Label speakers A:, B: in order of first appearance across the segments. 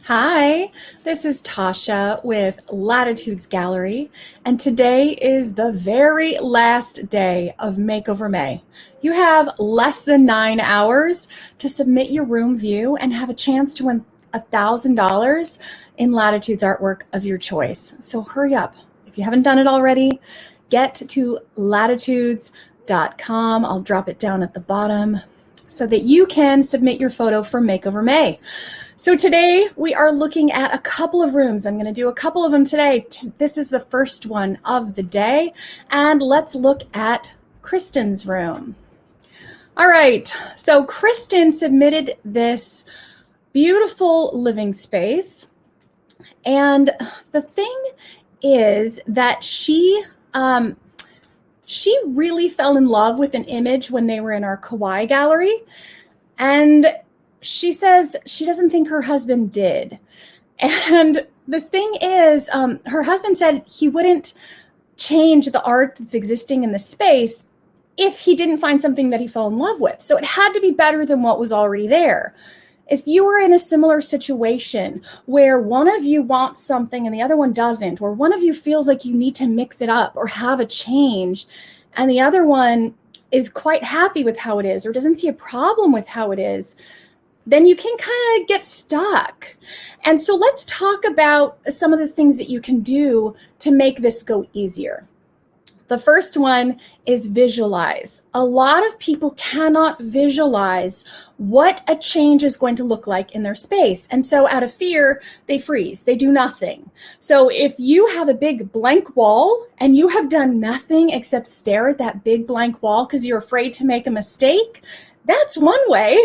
A: Hi, this is Tasha with Latitudes Gallery, and today is the very last day of Makeover May. You have less than 9 hours to submit your room view and have a chance to win $1,000 in Latitudes artwork of your choice. So hurry up. If you haven't done it already, get to latitudes.com. I'll drop it down at the bottom so that you can submit your photo for Makeover May. So today we are looking at a couple of rooms. I'm going to do a couple of them today. This is the first one of the day, and let's look at Kristen's room. All right, so Kristen submitted this beautiful living space, and the thing is that she really fell in love with an image when they were in our Kawaii gallery, and she says she doesn't think her husband did. And the thing is, her husband said he wouldn't change the art that's existing in the space if he didn't find something that he fell in love with. So it had to be better than what was already there. If you were in a similar situation where one of you wants something and the other one doesn't, or one of you feels like you need to mix it up or have a change, and the other one is quite happy with how it is or doesn't see a problem with how it is, then you can kind of get stuck. And so let's talk about some of the things that you can do to make this go easier. The first one is visualize. A lot of people cannot visualize what a change is going to look like in their space. And so out of fear, they freeze, they do nothing. So if you have a big blank wall and you have done nothing except stare at that big blank wall because you're afraid to make a mistake, that's one way.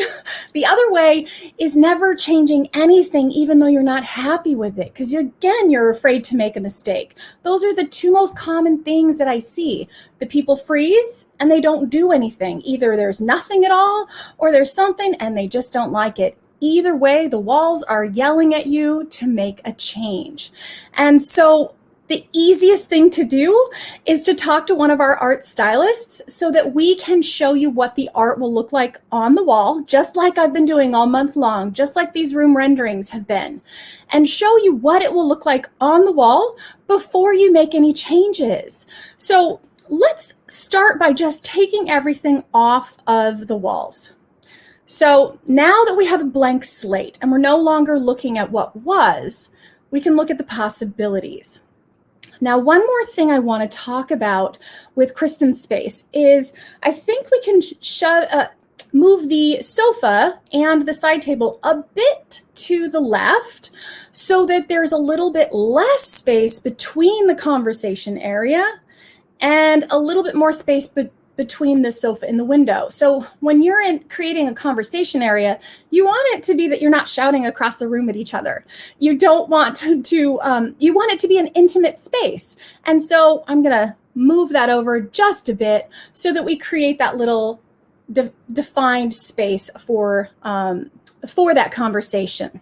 A: The other way is never changing anything, even though you're not happy with it, because again, you're afraid to make a mistake. Those are the two most common things that I see. The people freeze and they don't do anything. Either there's nothing at all or there's something and they just don't like it. Either way, the walls are yelling at you to make a change. And so the easiest thing to do is to talk to one of our art stylists so that we can show you what the art will look like on the wall, just like I've been doing all month long, just like these room renderings have been, and show you what it will look like on the wall before you make any changes. So let's start by just taking everything off of the walls. So now that we have a blank slate and we're no longer looking at what was, we can look at the possibilities. Now, one more thing I want to talk about with Kristen's space is I think we can move the sofa and the side table a bit to the left so that there's a little bit less space between the conversation area and a little bit more space between the sofa and the window. So when you're creating a conversation area, you want it to be that you're not shouting across the room at each other. You don't want you want it to be an intimate space. And so I'm gonna move that over just a bit so that we create that little defined space for that conversation.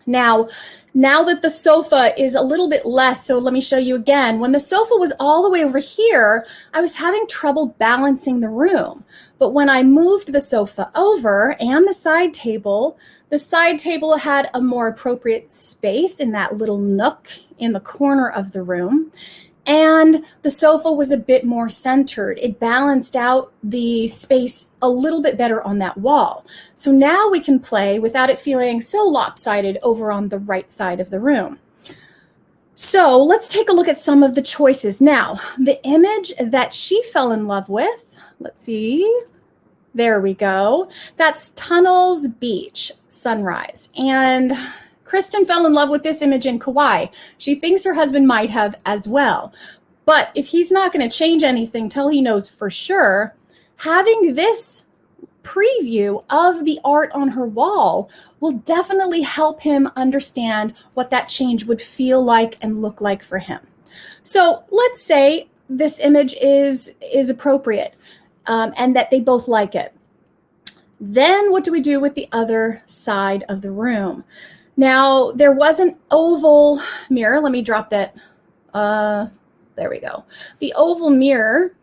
A: Now that the sofa is a little bit less, so let me show you again. When the sofa was all the way over here, I was having trouble balancing the room. But when I moved the sofa over and the side table had a more appropriate space in that little nook in the corner of the room. And the sofa was a bit more centered. It balanced out the space a little bit better on that wall. So now we can play without it feeling so lopsided over on the right side of the room. So let's take a look at some of the choices. Now, the image that she fell in love with, let's see, there we go. That's Tunnels Beach Sunrise. And Kristen fell in love with this image in Kauai. She thinks her husband might have as well. But if he's not going to change anything till he knows for sure, having this preview of the art on her wall will definitely help him understand what that change would feel like and look like for him. So let's say this image is appropriate and that they both like it. Then what do we do with the other side of the room? Now, there was an oval mirror. Let me drop that. There we go. The oval mirror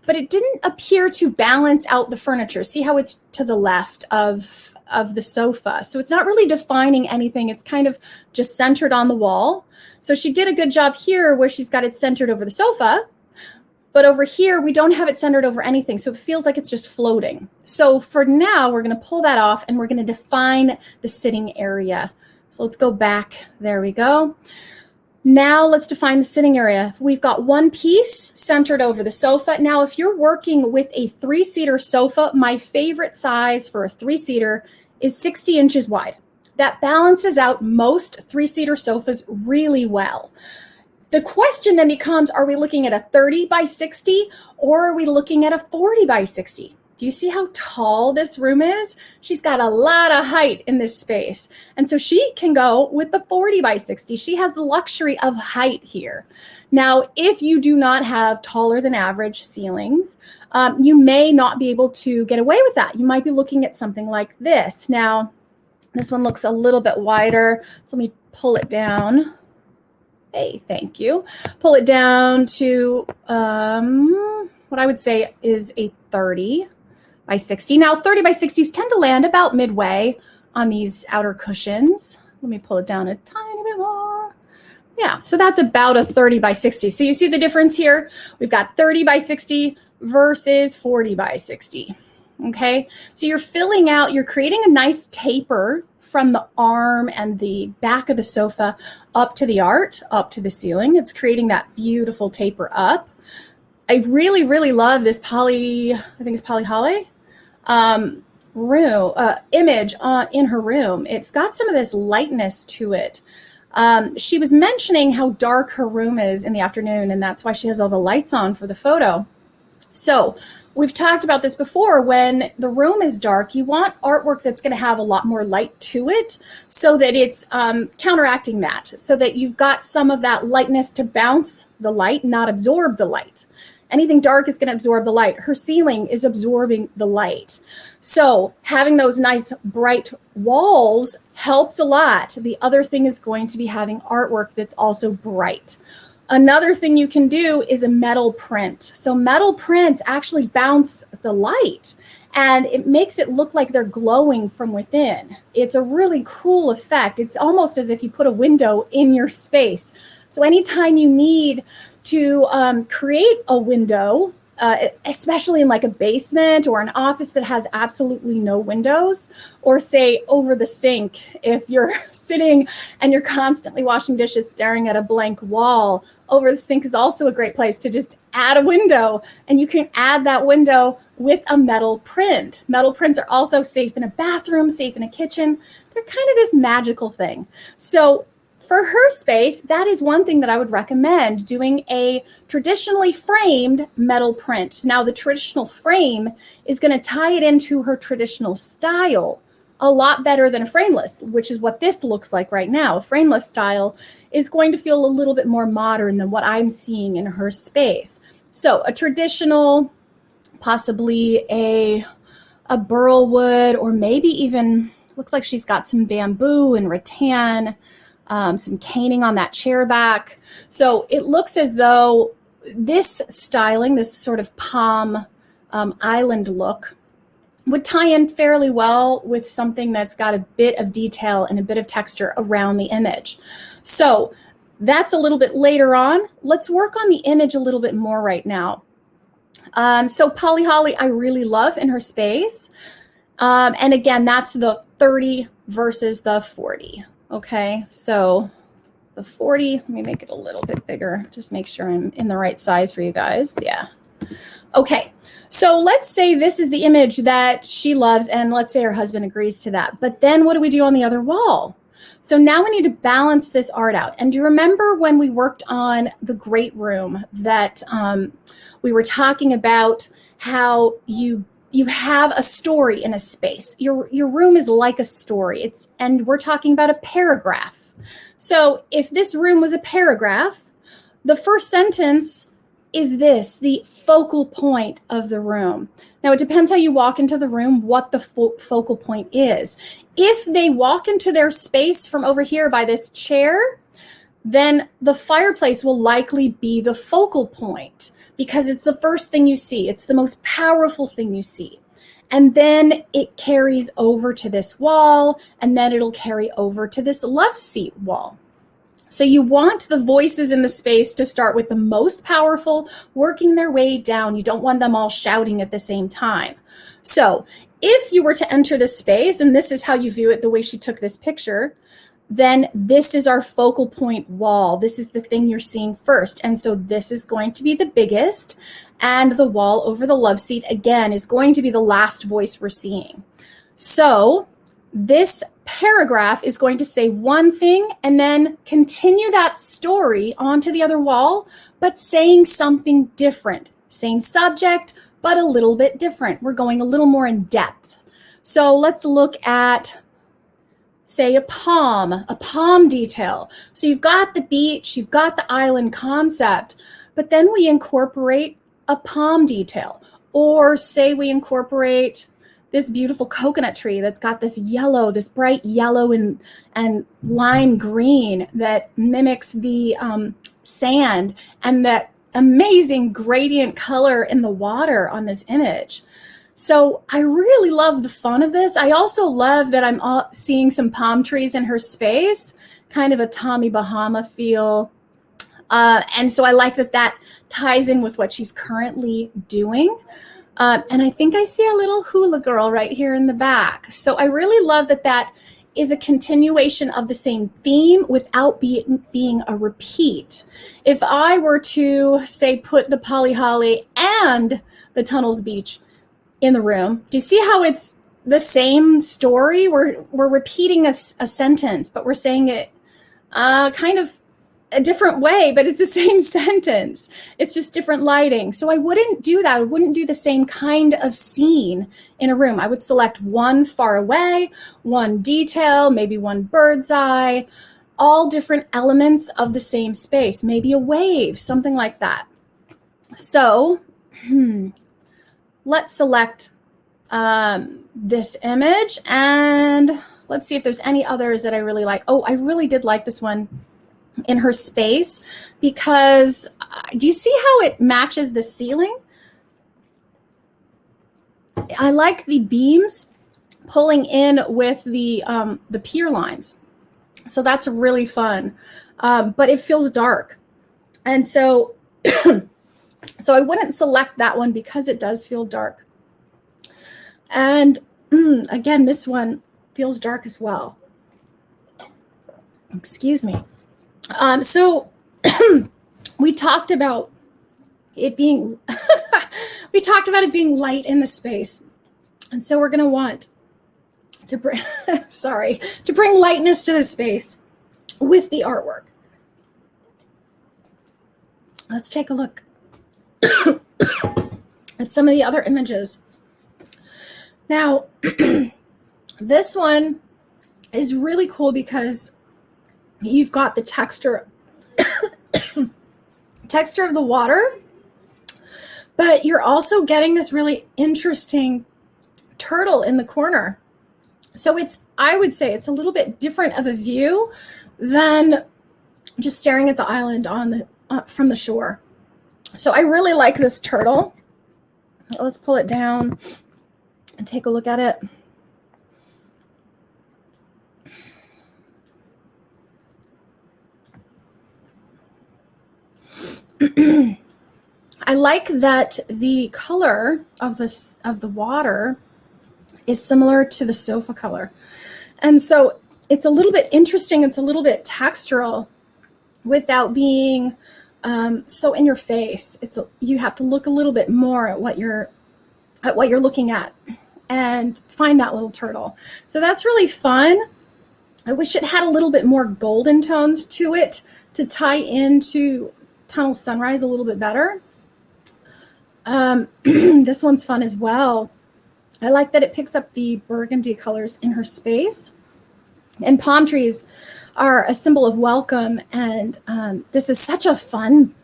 A: but it didn't appear to balance out the furniture. See how it's to the left of the sofa. So it's not really defining anything. It's kind of just centered on the wall. So she did a good job here where she's got it centered over the sofa, but over here, we don't have it centered over anything. So it feels like it's just floating. So for now, we're going to pull that off and we're going to define the sitting area. So let's go back. There we go. Now let's define the sitting area. We've got one piece centered over the sofa. Now, if you're working with a 3-seater sofa, my favorite size for a 3-seater is 60 inches wide. That balances out most 3-seater sofas really well. The question then becomes, are we looking at a 30 by 60 or are we looking at a 40 by 60? Do you see how tall this room is? She's got a lot of height in this space. And so she can go with the 40 by 60. She has the luxury of height here. Now, if you do not have taller than average ceilings, you may not be able to get away with that. You might be looking at something like this. Now, this one looks a little bit wider. So let me pull it down. Hey, thank you. Pull it down to what I would say is a 30 by 60. Now, 30 by 60s tend to land about midway on these outer cushions. Let me pull it down a tiny bit more. Yeah, so that's about a 30 by 60. So you see the difference here? We've got 30 by 60 versus 40 by 60. Okay, so you're filling out, you're creating a nice taper from the arm and the back of the sofa up to the art, up to the ceiling. It's creating that beautiful taper up. I really, really love this I think it's Polly Holly image in her room. It's got some of this lightness to it. She was mentioning how dark her room is in the afternoon, and that's why she has all the lights on for the photo. So we've talked about this before. When the room is dark, you want artwork that's going to have a lot more light to it so that it's counteracting that, so that you've got some of that lightness to bounce the light, not absorb the light. Anything dark is going to absorb the light. Her ceiling is absorbing the light. So having those nice bright walls helps a lot. The other thing is going to be having artwork that's also bright. Another thing you can do is a metal print. So metal prints actually bounce the light and it makes it look like they're glowing from within. It's a really cool effect. It's almost as if you put a window in your space. So anytime you need to create a window, especially in like a basement or an office that has absolutely no windows, or say over the sink, if you're sitting and you're constantly washing dishes staring at a blank wall, over the sink is also a great place to just add a window, and you can add that window with a metal print. Metal prints are also safe in a bathroom, safe in a kitchen. They're kind of this magical thing. So for her space, that is one thing that I would recommend, doing a traditionally framed metal print. Now, the traditional frame is going to tie it into her traditional style a lot better than a frameless, which is what this looks like right now. A frameless style is going to feel a little bit more modern than what I'm seeing in her space. So a traditional, possibly a burl wood, or maybe even, looks like she's got some bamboo and rattan, some caning on that chair back. So it looks as though this styling, this sort of palm island look, would tie in fairly well with something that's got a bit of detail and a bit of texture around the image. So that's a little bit later on. Let's work on the image a little bit more right now. So Polly Holly, I really love in her space. And again, that's the 30 versus the 40. Okay, so the 40, let me make it a little bit bigger, just make sure I'm in the right size for you guys. Yeah. Okay, so let's say this is the image that she loves, and let's say her husband agrees to that. But then what do we do on the other wall? So now we need to balance this art out. And do you remember when we worked on the great room that we were talking about how you have a story in a space. Your room is like a story. And we're talking about a paragraph. So if this room was a paragraph, the first sentence is this, the focal point of the room. Now, it depends how you walk into the room, what the focal point is. If they walk into their space from over here by this chair, then the fireplace will likely be the focal point. because it's the first thing you see. It's the most powerful thing you see. And then it carries over to this wall, and then it'll carry over to this love seat wall. So you want the voices in the space to start with the most powerful, working their way down. You don't want them all shouting at the same time. So if you were to enter this space, and this is how you view it, the way she took this picture, then this is our focal point wall. This is the thing you're seeing first. And so this is going to be the biggest, and the wall over the love seat, again, is going to be the last voice we're seeing. So this paragraph is going to say one thing and then continue that story onto the other wall, but saying something different. Same subject, but a little bit different. We're going a little more in depth. So let's look at, say, a palm detail. So you've got the beach, you've got the island concept, but then we incorporate a palm detail. Or say we incorporate this beautiful coconut tree that's got this yellow, this bright yellow and lime green that mimics the sand, and that amazing gradient color in the water on this image. So I really love the fun of this. I also love that I'm seeing some palm trees in her space, kind of a Tommy Bahama feel. And so I like that ties in with what she's currently doing. And I think I see a little hula girl right here in the back. So I really love that is a continuation of the same theme without being a repeat. If I were to, say, put the Polly Holly and the Tunnels Beach in the room, do you see how it's the same story? We're repeating a sentence, but we're saying it kind of a different way, but it's the same sentence. It's just different lighting. So I wouldn't do that. I wouldn't do the same kind of scene in a room. I would select one far away, one detail, maybe one bird's eye, all different elements of the same space, maybe a wave, something like that. So let's select this image, and let's see if there's any others that I really like. Oh, I really did like this one in her space, because do you see how it matches the ceiling? I like the beams pulling in with the pier lines. So that's really fun, but it feels dark. And so, so I wouldn't select that one because it does feel dark. And again, this one feels dark as well. Excuse me. So we talked about it being, we talked about it being light in the space. And so we're going to want to bring, to bring lightness to the space with the artwork. Let's take a look at some of the other images. Now, this one is really cool because you've got the texture of the water, but you're also getting this really interesting turtle in the corner. So I would say it's a little bit different of a view than just staring at the island from the shore. So I really like this turtle. Let's pull it down and take a look at it. I like that the color of the water is similar to the sofa color. And so it's a little bit interesting. It's a little bit textural without being so in your face. You have to look a little bit more at what you're looking at and find that little turtle. So that's really fun. I wish it had a little bit more golden tones to it to tie into Tunnel Sunrise a little bit better. This one's fun as well. I like that it picks up the burgundy colors in her space. And palm trees are a symbol of welcome. And this is such a fun,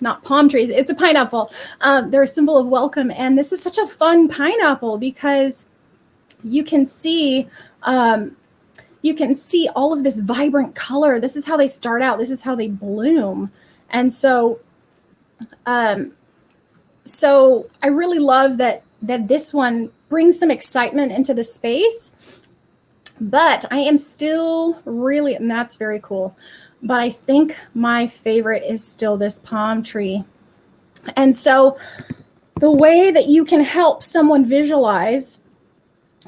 A: not palm trees, it's a pineapple. They're a symbol of welcome. And this is such a fun pineapple because you can see all of this vibrant color. This is how they start out. This is how they bloom. And so So I really love that this one brings some excitement into the space, but I am still really, and that's very cool. But I think my favorite is still this palm tree. And so the way that you can help someone visualize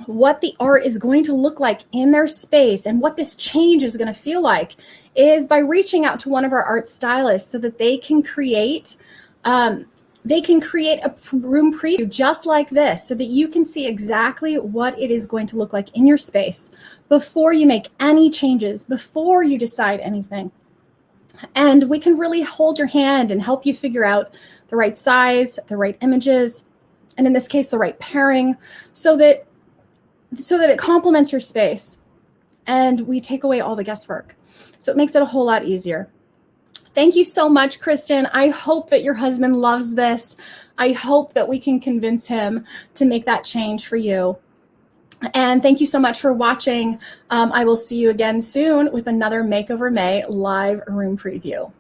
A: what the art is going to look like in their space and what this change is going to feel like is by reaching out to one of our art stylists so that they can create a room preview just like this, so that you can see exactly what it is going to look like in your space before you make any changes, before you decide anything. And we can really hold your hand and help you figure out the right size, the right images, and in this case, the right pairing, so that it complements your space and we take away all the guesswork. So it makes it a whole lot easier. Thank you so much, Kristen. I hope that your husband loves this. I hope that we can convince him to make that change for you. And thank you so much for watching. I will see you again soon with another Makeover May live room preview.